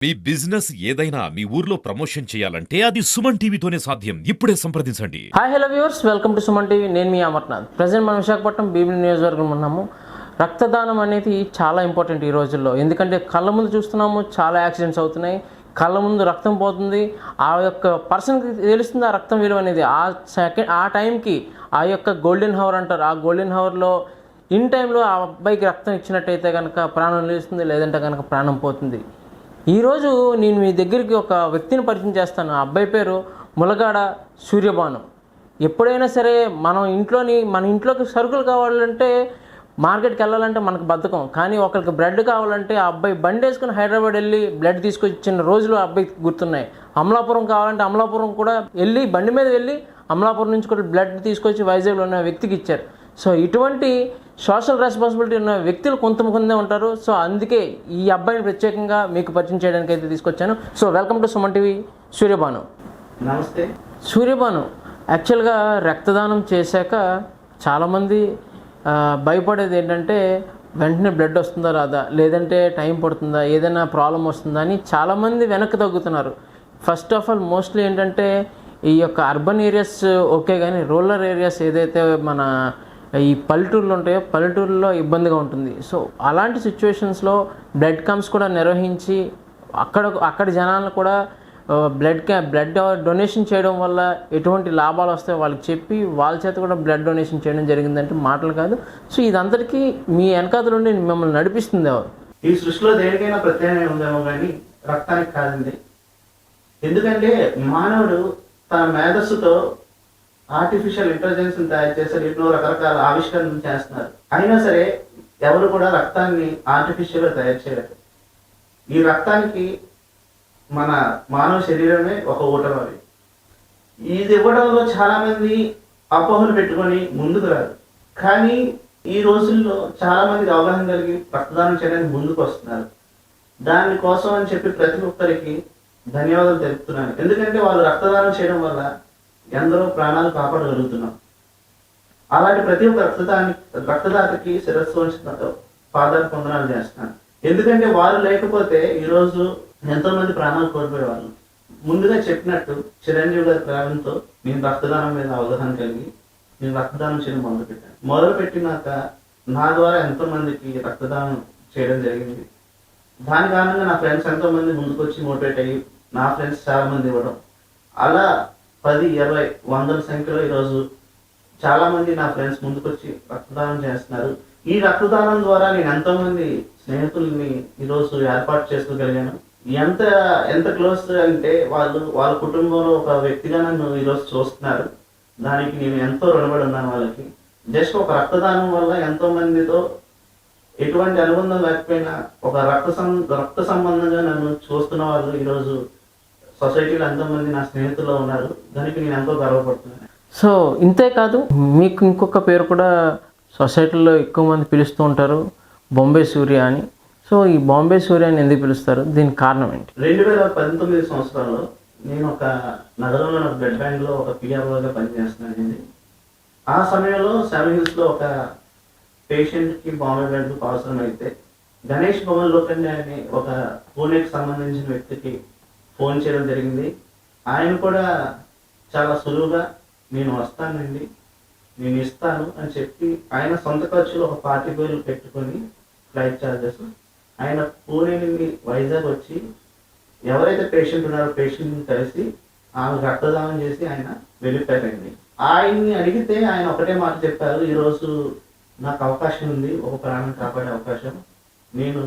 మీ business ఏదైనా మీ ఊర్లో promotion చేయాలంటే అది సుమన్ టీవీతోనే సాధ్యం. ఇప్పుడే సంప్రదించండి. Hi hello viewers, welcome to Suman TV. నేను మీ అమర్నాథ్. ప్రజెంట్ మనం విశాఖపట్నం భీమిలి నియోజకవర్గం ఉన్నాము. రక్తదానం అనేది చాలా ఇంపార్టెంట్ ఈ రోజుల్లో. ఎందుకంటే కళ్ళ ముందు చూస్తున్నాము, చాలా యాక్సిడెంట్స్ అవుతున్నాయి. కళ్ళ ముందు రక్తం పోతుంది. ఆ యొక్క పర్సన్కి తెలుస్తుంది ఆ రక్తం విలువ అనేది. ఆ టైంకి ఆ యొక్క గోల్డెన్ హవర్ అంటారు. ఆ గోల్డెన్ హవర్లో ఇన్ టైంలో ఆ అబ్బాయికి రక్తం ఇచ్చినట్టయితే కనుక ప్రాణం నిలుస్తుంది, లేదంటే కనుక ప్రాణం పోతుంది. ఈరోజు నేను మీ దగ్గరికి ఒక వ్యక్తిని పరిచయం చేస్తాను. ఆ అబ్బాయి పేరు ములగాడ సూర్యభాను. ఎప్పుడైనా సరే మన ఇంట్లోకి సరుకులు కావాలంటే మార్కెట్కి వెళ్ళాలంటే మనకు బద్ధకం. కానీ ఒకరికి బ్లడ్ కావాలంటే ఆ అబ్బాయి బండి వేసుకుని హైదరాబాద్ వెళ్ళి బ్లడ్ తీసుకొచ్చిన రోజులు ఆ అబ్బాయికి గుర్తున్నాయి. అమలాపురం కావాలంటే అమలాపురం కూడా వెళ్ళి బండి మీద వెళ్ళి అమలాపురం నుంచి కూడా బ్లడ్ తీసుకొచ్చి వైజాగ్లో ఉన్న వ్యక్తికి ఇచ్చారు. సో ఇటువంటి సోషల్ రెస్పాన్సిబిలిటీ ఉన్న వ్యక్తులు కొంతమందే ఉంటారు. సో అందుకే ఈ అబ్బాయిని ప్రత్యేకంగా మీకు పరిచయం చేయడానికి అయితే తీసుకొచ్చాను. So welcome to Suman TV. Suryabhanu. నమస్తే. సూర్యభాను యాక్చువల్గా రక్తదానం చేశాక చాలామంది భయపడేది ఏంటంటే వెంటనే బ్లడ్ వస్తుందా రాదా, లేదంటే టైం పడుతుందా, ఏదైనా ప్రాబ్లం వస్తుందా అని చాలామంది వెనక్కి తగ్గుతున్నారు. ఫస్ట్ ఆఫ్ ఆల్ మోస్ట్లీ ఏంటంటే ఈ యొక్క అర్బన్ ఏరియాస్ ఓకే, కానీ రూరల్ ఏరియాస్ ఏదైతే మన ఈ పల్లెటూర్లు ఉంటాయో పల్లెటూరులో ఇబ్బందిగా ఉంటుంది. సో అలాంటి సిచ్యువేషన్స్లో బ్లడ్ క్యాంప్స్ కూడా నిర్వహించి అక్కడ జనాలను కూడా బ్లడ్ డొనేషన్ చేయడం వల్ల ఎటువంటి లాభాలు వస్తాయో వాళ్ళకి చెప్పి వాళ్ళ చేత కూడా బ్లడ్ డొనేషన్ చేయడం జరిగిందంటే మాటలు కాదు. సో ఇదందరికీ మీ వెనకాల నుండి మిమ్మల్ని నడిపిస్తుంది ఎవరు? ఈ సృష్టిలో దేనికైనా ప్రత్యామ్నాయం ఉందేమో కానీ రక్తానికి కాదండి. ఎందుకంటే మానవుడు తన మేధస్సుతో ఆర్టిఫిషియల్ ఇంటెలిజెన్స్ తయారు చేశారు, ఎన్నో రకరకాల ఆవిష్కరణలు చేస్తున్నారు. అయినా సరే ఎవరు కూడా రక్తాన్ని ఆర్టిఫిషియల్గా తయారు చేయలేరు. ఈ రక్తానికి మన మానవ శరీరమే ఒక ఊటం. ఇది ఇవ్వడంలో చాలా మంది అపోహలు పెట్టుకొని ముందుకు రారు. కానీ ఈ రోజుల్లో చాలా మందికి అవగాహన కలిగి రక్తదానం చేయడానికి ముందుకు వస్తున్నారు. దానికోసం అని చెప్పి ప్రతి ఒక్కరికి ధన్యవాదాలు తెలుపుతున్నాను. ఎందుకంటే వాళ్ళు రక్తదానం చేయడం వల్ల ఎందరో ప్రాణాలు కాపాడగలుగుతున్నాం. అలాంటి ప్రతి ఒక్క రక్తదాతకి శిరస్సు వంచి పాదాలు పొందనాలు చేస్తున్నాను. ఎందుకంటే వారు లేకపోతే ఈరోజు ఎంతో మంది ప్రాణాలు కోల్పోయేవాళ్ళు. ముందుగా చెప్పినట్టు చిరంజీవి గారి ప్రేరణతో నేను రక్తదానం మీద అవగాహన కలిగి నేను రక్తదానం చేయడం మొదలుపెట్టినాక నా ద్వారా ఎంతో మందికి రక్తదానం చేయడం జరిగింది. దాని కారణంగా నా ఫ్రెండ్స్ ఎంతో మంది ముందుకు వచ్చి మోటివేట్ అయ్యి నా ఫ్రెండ్స్ చాలా మంది ఇవ్వడం, అలా 10, 20, 100 సంఖ్యలో ఈరోజు చాలా మంది నా ఫ్రెండ్స్ ముందుకొచ్చి రక్తదానం చేస్తున్నారు. ఈ రక్తదానం ద్వారా నేను ఎంతో మంది స్నేహితుల్ని ఈరోజు ఏర్పాటు చేసుకోగలిగాను. ఎంత క్లోజ్ అంటే వాళ్ళ కుటుంబంలో ఒక వ్యక్తిగా నన్ను ఈరోజు చూస్తున్నారు. దానికి నేను ఎంతో రుణపడి ఉన్నాను వాళ్ళకి. జస్ట్ ఒక రక్తదానం వల్ల ఎంతో మందితో ఎటువంటి అనుబంధం లేకపోయినా ఒక రక్త సంబంధంగా నన్ను చూస్తున్న వాళ్ళు ఈరోజు సొసైటీలో ఎంతోమంది నా స్నేహితుల్లో ఉన్నారు. దానికి నేను ఎంతో గర్వపడుతున్నాను. సో ఇంతే కాదు, మీకు ఇంకొక పేరు కూడా సొసైటీలో ఎక్కువ మంది పిలుస్తూ ఉంటారు, బాంబే సూర్య అని. సో ఈ బాంబే సూర్య అని ఎందుకు పిలుస్తారు, దీనికి కారణం ఏంటి? 2019 సంవత్సరంలో నేను ఒక నగరంలో బ్లడ్ బ్యాంక్లో ఒక పిఆర్ఓగా పనిచేస్తున్నానండి. ఆ సమయంలో 7 హిల్స్లో ఒక పేషెంట్కి బాంబే బ్లడ్ అవసరమైతే గణేష్ భవన్ లోకండి అనే ఒక పూణేకి సంబంధించిన వ్యక్తికి ఫోన్ చేయడం జరిగింది. ఆయన కూడా చాలా సులువుగా నేను వస్తానండి, నేను ఇస్తాను అని చెప్పి ఆయన సొంత ఖర్చులో ఒక 40,000 పెట్టుకొని ఫ్లైట్ ఛార్జెస్ ఆయన పూణే నుండి వైజాగ్ వచ్చి ఎవరైతే పేషెంట్ ఉన్నారో పేషెంట్ని కలిసి ఆమె రక్తదానం చేసి ఆయన వెళ్ళిపోయారండి. ఆయన్ని అడిగితే ఆయన ఒకటే మాట చెప్పారు, ఈరోజు నాకు అవకాశం ఉంది, ఒక ప్రాణం కాపాడే అవకాశం, నేను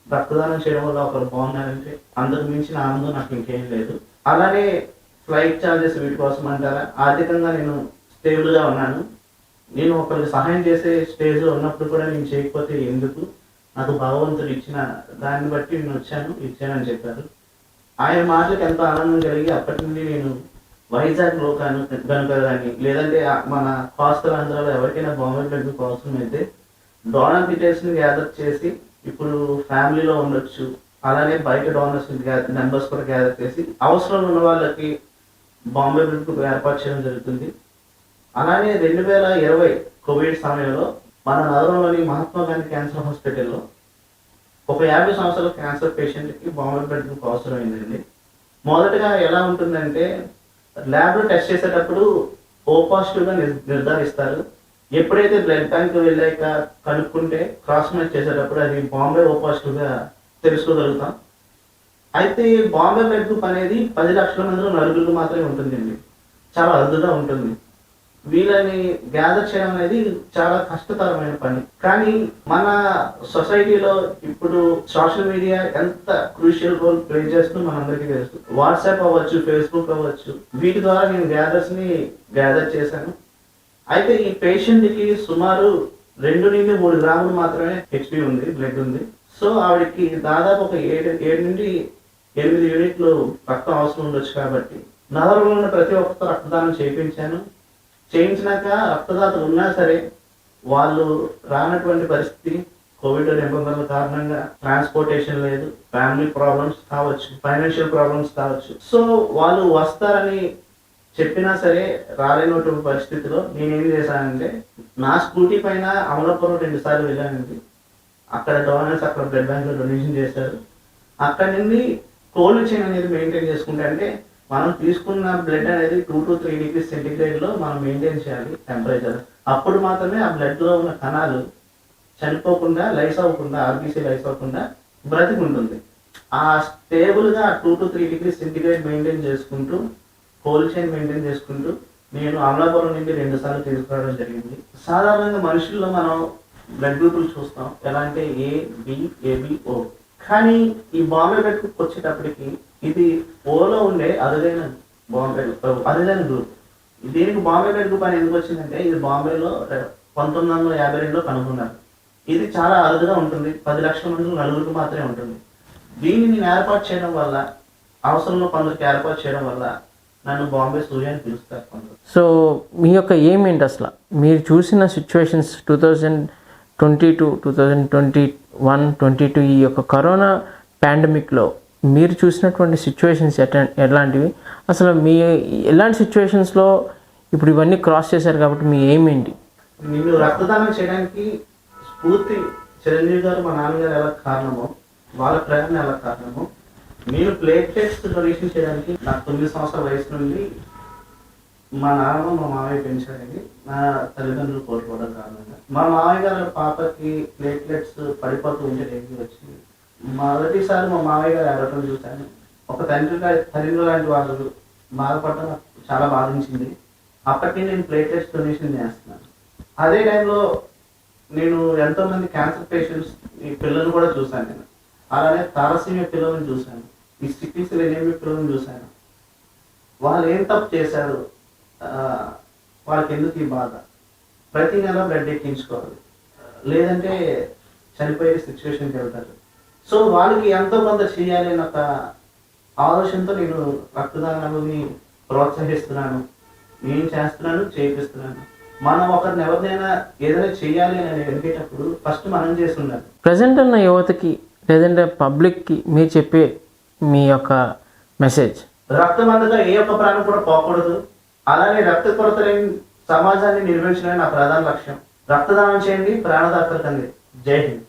రక్తదానం చేయడం వల్ల ఒకరు బాగున్నారంటే అంతకు మించిన ఆనందం నాకు ఇంకేం లేదు. అలానే ఫ్లైట్ ఛార్జెస్ వీటి కోసం అంటారా, ఆర్థికంగా నేను స్టేబుల్గా ఉన్నాను. నేను ఒకరికి సహాయం చేసే స్టేజ్లో ఉన్నప్పుడు కూడా నేను చేయకపోతే ఎందుకు, నాకు భగవంతుడు ఇచ్చిన దాన్ని బట్టి నేను ఇచ్చానని చెప్పారు. ఆయన మాటలకు ఎంతో ఆనందం కలిగి అప్పటి నుండి నేను వైజాగ్లో కనుక కానీ లేదంటే మన కోస్టల్ ఆంధ్రాలో ఎవరికైనా బాంబే బ్లడ్ అవసరం అయితే డోనర్ డీటెయిల్స్ని గ్యాదర్ చేసి, ఇప్పుడు ఫ్యామిలీలో ఉండొచ్చు, అలానే బయట డోనర్స్ నెంబర్స్ కూడా గ్యాదర్ చేసి అవసరం ఉన్న వాళ్ళకి బాంబే బ్లడ్ ఏర్పాటు చేయడం జరుగుతుంది. అలానే 2020 కోవిడ్ సమయంలో మన నగరంలోని మహాత్మా గాంధీ క్యాన్సర్ హాస్పిటల్లో ఒక 50 సంవత్సరాల క్యాన్సర్ పేషెంట్కి బాంబే బ్లడ్ గ్రూప్ అవసరమైందండి. మొదటగా ఎలా ఉంటుందంటే ల్యాబ్లో టెస్ట్ చేసేటప్పుడు ఓ పాజిటివ్గా నిర్ధారిస్తారు. ఎప్పుడైతే బ్లడ్ బ్యాంక్ వెళ్ళాక కనుక్కుంటే క్రాస్ మ్యాచ్ చేసేటప్పుడు అది బాంబే ఓ పాజిటివ్గా తెలుసుకోగలుగుతాం. అయితే బాంబే బ్లడ్ గ్రూప్ అనేది 10 లక్షల మందిలో నలుగురికి మాత్రమే ఉంటుందండి. చాలా అరుదుగా ఉంటుంది. వీళ్ళని గ్యాదర్ చేయడం అనేది చాలా కష్టతరమైన పని. కానీ మన సొసైటీలో ఇప్పుడు సోషల్ మీడియా ఎంత క్రూషియల్ రోల్ ప్లే చేస్తుందో మనందరికీ తెలుసు. వాట్సాప్ అవ్వచ్చు, ఫేస్బుక్ అవ్వచ్చు, వీటి ద్వారా నేను గ్యాదర్ చేశాను. అయితే ఈ పేషెంట్ కి సుమారు 2 నుండి 3 గ్రాములు మాత్రమే హెచ్పి ఉంది, బ్లడ్ ఉంది. సో ఆవిడకి దాదాపు ఒక 7 నుండి 8 యూనిట్లు రక్తం అవసరం ఉండొచ్చు. కాబట్టి నగరంలో ఉన్న ప్రతి ఒక్కరితో రక్తదానం చేయించినాక రక్తదాతలు ఉన్నా సరే వాళ్ళు రానటువంటి పరిస్థితి కోవిడ్ నిబంధనల కారణంగా ట్రాన్స్పోర్టేషన్ లేదు, ఫ్యామిలీ ప్రాబ్లమ్స్ కావచ్చు, ఫైనాన్షియల్ ప్రాబ్లమ్స్ కావచ్చు. సో వాళ్ళు వస్తారని చెప్పినా సరే రాలేనటువంటి పరిస్థితిలో నేనేం చేశానంటే నా స్కూటీ పైన అమలాపురం 2 సార్లు వెళ్ళానండి. అక్కడ డోనర్స్ అక్కడ బ్లడ్ బ్యాంక్ లో డొనేషన్ చేశారు. అక్కడ నుండి కోల్డ్ చైన్ అనేది మెయింటైన్ చేసుకుంటే, అంటే మనం తీసుకున్న బ్లడ్ అనేది 2 to 3 degrees సెంటిగ్రేడ్ లో మనం మెయింటైన్ చేయాలి టెంపరేచర్. అప్పుడు మాత్రమే ఆ బ్లడ్ లో ఉన్న కణాలు చనిపోకుండా, లైస్ అవ్వకుండా, ఆర్బీసీ లైస్ అవ్వకుండా బ్రతికి ఉంటుంది. ఆ స్టేబుల్ గా 2 to 3 degrees సెంటిగ్రేడ్ మెయింటైన్ చేసుకుంటూ, కోల్డ్ చైన్ మెయింటైన్ చేసుకుంటూ నేను అమలాపురం నుండి 2 సార్లు తీసుకురావడం జరిగింది. సాధారణంగా మనుషుల్లో మనం బ్లడ్ గ్రూపులు చూస్తాం, ఎలా అంటే ఏ, బి, ఏబి, ఓ. కానీ ఈ బాంబే బ్లడ్ గ్రూప్ వచ్చేటప్పటికి ఇది ఓలో ఉండే అరుదైన గ్రూప్. దీనికి బాంబే బ్లడ్ గ్రూప్ అని ఎందుకు వచ్చిందంటే ఇది బాంబేలో 1952లో కనుగొన్నారు. ఇది చాలా అరుదుగా ఉంటుంది, 10 లక్షల మంది నలుగురికి మాత్రమే ఉంటుంది. దీన్ని నేను ఏర్పాటు చేయడం వల్ల, అవసరంలో కొందరికి ఏర్పాటు చేయడం వల్ల నన్ను బాంబే సూర్య అని పిలుస్తారు కొందరు. సో మీ యొక్క ఏం ఏంటి అసలు? మీరు చూసిన సిచ్యువేషన్స్ 2022, 2021, 22 ఈ యొక్క కరోనా పాండమిక్లో మీరు చూసినటువంటి సిచ్యువేషన్స్ ఎలాంటివి? అసలు మీ ఎలాంటి సిచ్యువేషన్స్లో ఇప్పుడు ఇవన్నీ క్రాస్ చేశారు కాబట్టి మీ ఏమేంటి? నేను రక్తదానం చేయడానికి స్ఫూర్తి చిరంజీవి గారు, మా నాన్నగారు ఎలా కారణమో, వాళ్ళ ప్రేరణ ఎలా కారణమో, నేను ప్లేట్లెట్స్ డొనేషన్ చేయడానికి నాకు 9 సంవత్సరాల వయసు నుండి మా నాన్న మా మామయ్య పెంచారండి. నా తల్లిదండ్రులు కోల్పోవడం కారణంగా మా మామయ్య గారు పాపకి ప్లేట్లెట్స్ పడిపోతూ ఉంటే డెంగ్యూ వచ్చింది. మొదటిసారి మా మామయ్య గారు ఏడవటం చూశాను. ఒక తల్లి లాంటి వాళ్ళు బాధపడటం నాకు చాలా బాధించింది. అప్పటికి నేను ప్లేట్లెట్స్ డొనేషన్ చేస్తున్నాను. అదే టైంలో నేను ఎంతో మంది క్యాన్సర్ పేషెంట్స్ ఈ పిల్లలు కూడా చూశాను. నేను అలానే తారసీమియా పిల్లలను చూశాను, ఈ సికిల్ సెల్ ఎనీమియా పిల్లలను చూశాను. వాళ్ళు ఏం తప్పు చేశారు, వాళ్ళకి ఎందుకు ఈ బాధ? ప్రతి నెల బ్లడ్ ఎక్కించుకోవాలి, లేదంటే చనిపోయే సిచ్యువేషన్కి వెళ్తారు. సో వాళ్ళకి ఎంతో కొంత చేయాలి అన్న ఒక ఆలోచనతో నేను రక్తదానాన్ని ప్రోత్సహిస్తున్నాను, నేను చేస్తున్నాను, చేయిస్తున్నాను. మనం ఒకరిని ఎవరినైనా ఏదైనా చేయాలి అని అడిగేటప్పుడు ఫస్ట్ మనం చేస్తున్నారు. ప్రజెంట్ ఉన్న యువతకి లేదంటే పబ్లిక్కి మీరు చెప్పే మీ యొక్క మెసేజ్? రక్తం అందగా ఏ ఒక్క ప్రాణం కూడా పోకూడదు. అలానే రక్త కొరత లేని సమాజాన్ని నిర్మించడమే నా ప్రధాన లక్ష్యం. రక్తదానం చేయండి, ప్రాణదాతలు కండి. జై హింద్.